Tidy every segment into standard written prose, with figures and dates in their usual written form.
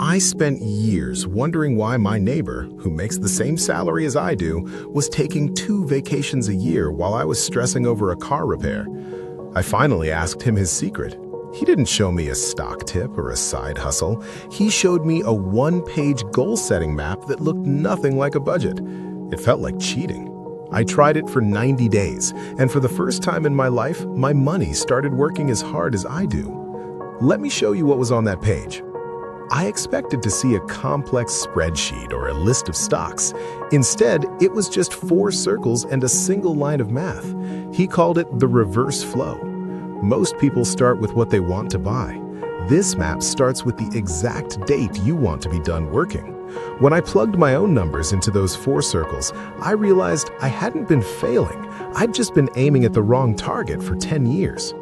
I spent years wondering why my neighbor, who makes the same salary as I do, was taking 2 vacations a year while I was stressing over a car repair. I finally asked him his secret. He didn't show me a stock tip or a side hustle. He showed me a 1-page goal-setting map that looked nothing like a budget. It felt like cheating. I tried it for 90 days, and for the first time in my life, my money started working as hard as I do. Let me show you what was on that page. I expected to see a complex spreadsheet or a list of stocks. Instead, it was just 4 circles and a single line of math. He called it the reverse flow. Most people start with what they want to buy. This map starts with the exact date you want to be done working. When I plugged my own numbers into those 4 circles, I realized I hadn't been failing. I'd just been aiming at the wrong target for 10 years.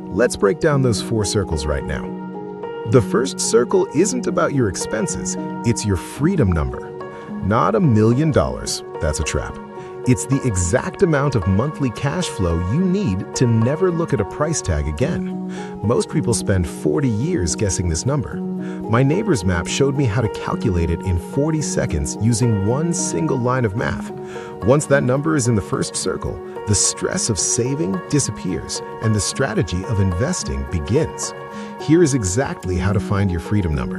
Let's break down those 4 circles right now. The first circle isn't about your expenses, it's your freedom number. Not $1 million, that's a trap. It's the exact amount of monthly cash flow you need to never look at a price tag again. Most people spend 40 years guessing this number. My neighbor's map showed me how to calculate it in 40 seconds using one single line of math. Once that number is in the first circle, the stress of saving disappears and the strategy of investing begins. Here is exactly how to find your freedom number.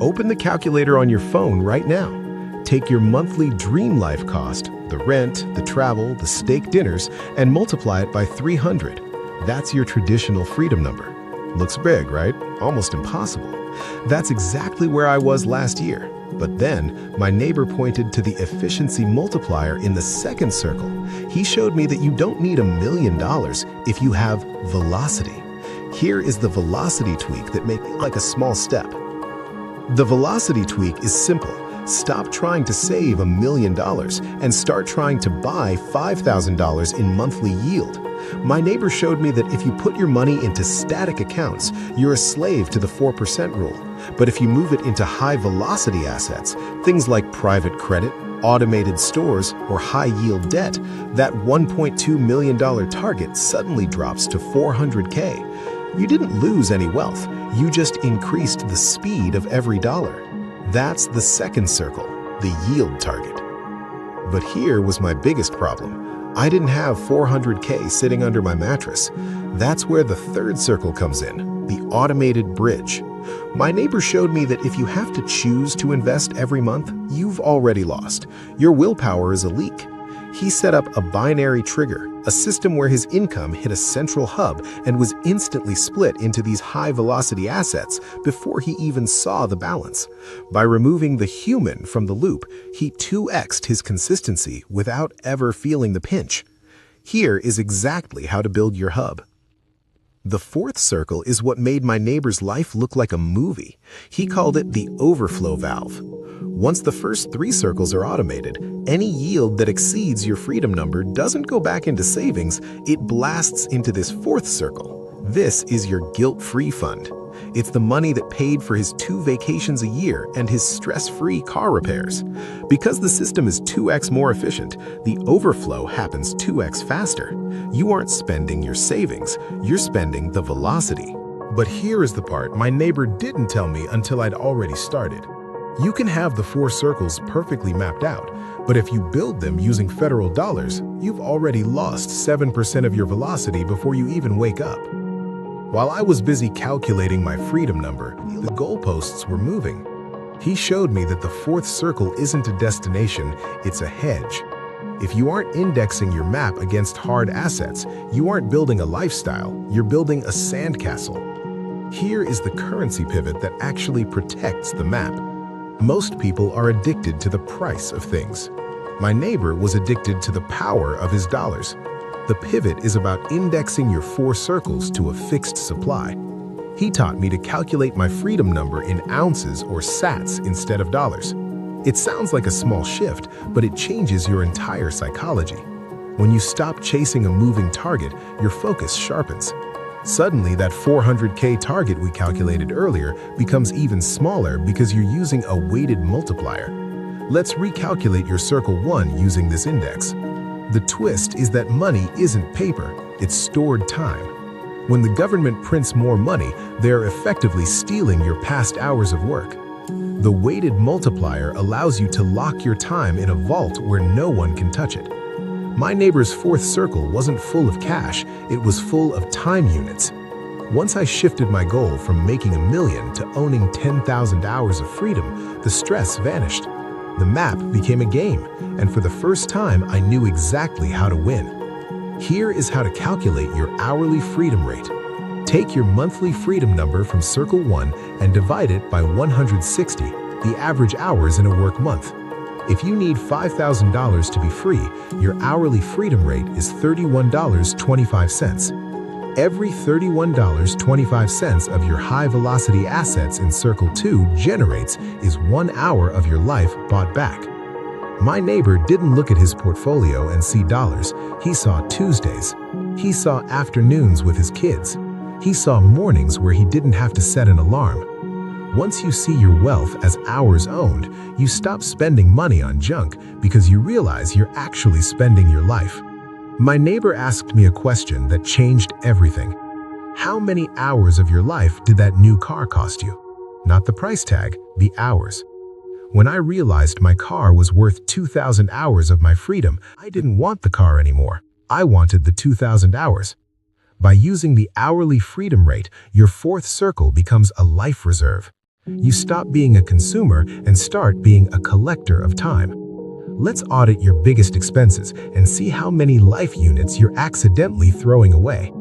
Open the calculator on your phone right now. Take your monthly dream life cost, the rent, the travel, the steak dinners, and multiply it by 300. That's your traditional freedom number. Looks big, right? Almost impossible. That's exactly where I was last year. But then, my neighbor pointed to the efficiency multiplier in the second circle. He showed me that you don't need $1 million if you have velocity. Here is the velocity tweak that makes it like a small step. The velocity tweak is simple. Stop trying to save $1 million and start trying to buy $5,000 in monthly yield. My neighbor showed me that if you put your money into static accounts, you're a slave to the 4% rule. But if you move it into high-velocity assets, things like private credit, automated stores, or high-yield debt, that $1.2 million target suddenly drops to $400K. You didn't lose any wealth, you just increased the speed of every dollar. That's the second circle, the yield target. But here was my biggest problem. I didn't have $400K sitting under my mattress. That's where the third circle comes in, the automated bridge. My neighbor showed me that if you have to choose to invest every month, you've already lost. Your willpower is a leak. He set up a binary trigger, a system where his income hit a central hub and was instantly split into these high-velocity assets before he even saw the balance. By removing the human from the loop, he 2x'd his consistency without ever feeling the pinch. Here is exactly how to build your hub. The fourth circle is what made my neighbor's life look like a movie. He called it the overflow valve. Once the first 3 circles are automated, any yield that exceeds your freedom number doesn't go back into savings, it blasts into this 4th circle. This is your guilt-free fund. It's the money that paid for his 2 vacations a year and his stress-free car repairs. Because the system is 2x more efficient, the overflow happens 2x faster. You aren't spending your savings, you're spending the velocity. But here is the part my neighbor didn't tell me until I'd already started. You can have the 4 circles perfectly mapped out, but if you build them using federal dollars, you've already lost 7% of your velocity before you even wake up. While I was busy calculating my freedom number, the goalposts were moving. He showed me that the 4th circle isn't a destination, it's a hedge. If you aren't indexing your map against hard assets, you aren't building a lifestyle, you're building a sandcastle. Here is the currency pivot that actually protects the map. Most people are addicted to the price of things. My neighbor was addicted to the power of his dollars. The pivot is about indexing your 4 circles to a fixed supply. He taught me to calculate my freedom number in ounces or sats instead of dollars. It sounds like a small shift, but it changes your entire psychology. When you stop chasing a moving target, your focus sharpens. Suddenly, that $400K target we calculated earlier becomes even smaller because you're using a weighted multiplier. Let's recalculate your circle 1 using this index. The twist is that money isn't paper, it's stored time. When the government prints more money, they're effectively stealing your past hours of work. The weighted multiplier allows you to lock your time in a vault where no one can touch it. My neighbor's fourth circle wasn't full of cash, it was full of time units. Once I shifted my goal from making $1 million to owning 10,000 hours of freedom, the stress vanished. The map became a game, and for the first time, I knew exactly how to win. Here is how to calculate your hourly freedom rate. Take your monthly freedom number from Circle 1 and divide it by 160, the average hours in a work month. If you need $5,000 to be free, your hourly freedom rate is $31.25. Every $31.25 of your high-velocity assets in Circle 2 generates is 1 hour of your life bought back. My neighbor didn't look at his portfolio and see dollars. He saw Tuesdays. He saw afternoons with his kids. He saw mornings where he didn't have to set an alarm. Once you see your wealth as hours owned, you stop spending money on junk because you realize you're actually spending your life. My neighbor asked me a question that changed everything. How many hours of your life did that new car cost you? Not the price tag, the hours. When I realized my car was worth 2,000 hours of my freedom, I didn't want the car anymore. I wanted the 2,000 hours. By using the hourly freedom rate, your fourth circle becomes a life reserve. You stop being a consumer and start being a collector of time. Let's audit your biggest expenses and see how many life units you're accidentally throwing away.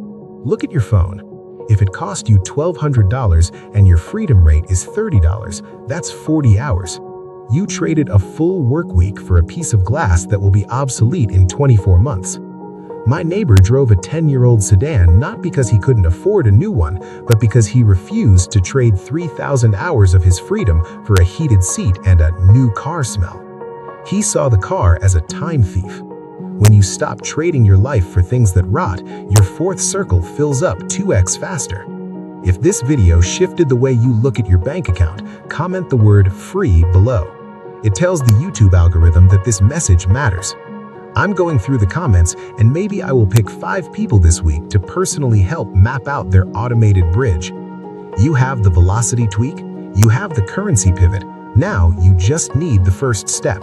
Look at your phone. If it cost you $1,200 and your freedom rate is $30, that's 40 hours. You traded a full work week for a piece of glass that will be obsolete in 24 months. My neighbor drove a 10-year-old sedan not because he couldn't afford a new one, but because he refused to trade 3,000 hours of his freedom for a heated seat and a new car smell. He saw the car as a time thief. When you stop trading your life for things that rot, your fourth circle fills up 2x faster. If this video shifted the way you look at your bank account, comment the word "free" below. It tells the YouTube algorithm that this message matters. I'm going through the comments, and maybe I will pick 5 people this week to personally help map out their automated bridge. You have the velocity tweak, you have the currency pivot, now you just need the first step.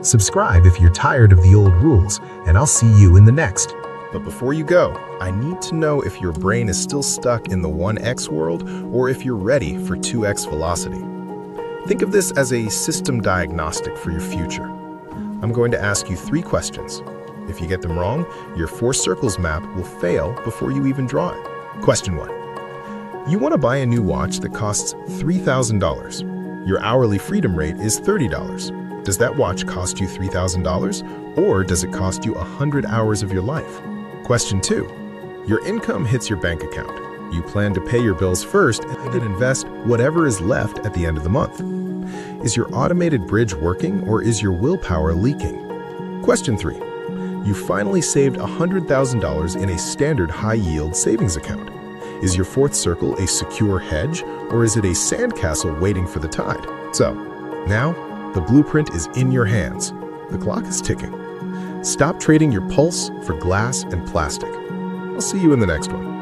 Subscribe if you're tired of the old rules, and I'll see you in the next. But before you go, I need to know if your brain is still stuck in the 1x world or if you're ready for 2x velocity. Think of this as a system diagnostic for your future. I'm going to ask you 3 questions. If you get them wrong, your 4 circles map will fail before you even draw it. Question 1. You want to buy a new watch that costs $3,000. Your hourly freedom rate is $30. Does that watch cost you $3,000, or does it cost you 100 hours of your life? Question 2. Your income hits your bank account. You plan to pay your bills first and then invest whatever is left at the end of the month. Is your automated bridge working, or is your willpower leaking? Question 3. You finally saved $100,000 in a standard high-yield savings account. Is your fourth circle a secure hedge, or is it a sandcastle waiting for the tide? So, now, the blueprint is in your hands. The clock is ticking. Stop trading your pulse for glass and plastic. I'll see you in the next one.